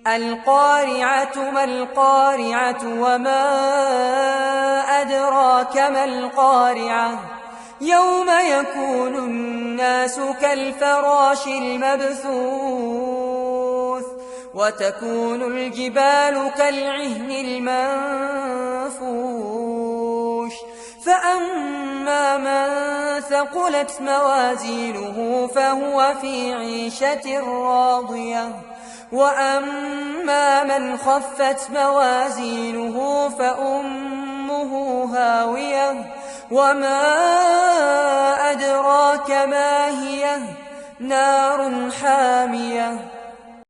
القارعة ما القارعة وما أدراك ما القارعة يوم يكون الناس كالفراش المبثوث وتكون الجبال كالعهن المنفوش فأما من ثقلت موازينه فهو في عيشة راضية وأما من خفت موازينه فأمه هاوية وما أدراك ما هي نار حامية